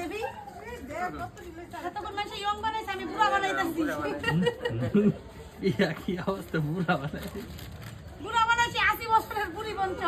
দেবী এতক্ষণ মানুষ ইয়ং বানাইছে আমি বুড়া বানাইতেছি কি অবস্থা বুড়া বানাইছে 80 বছরের বুড়ি বঞ্চ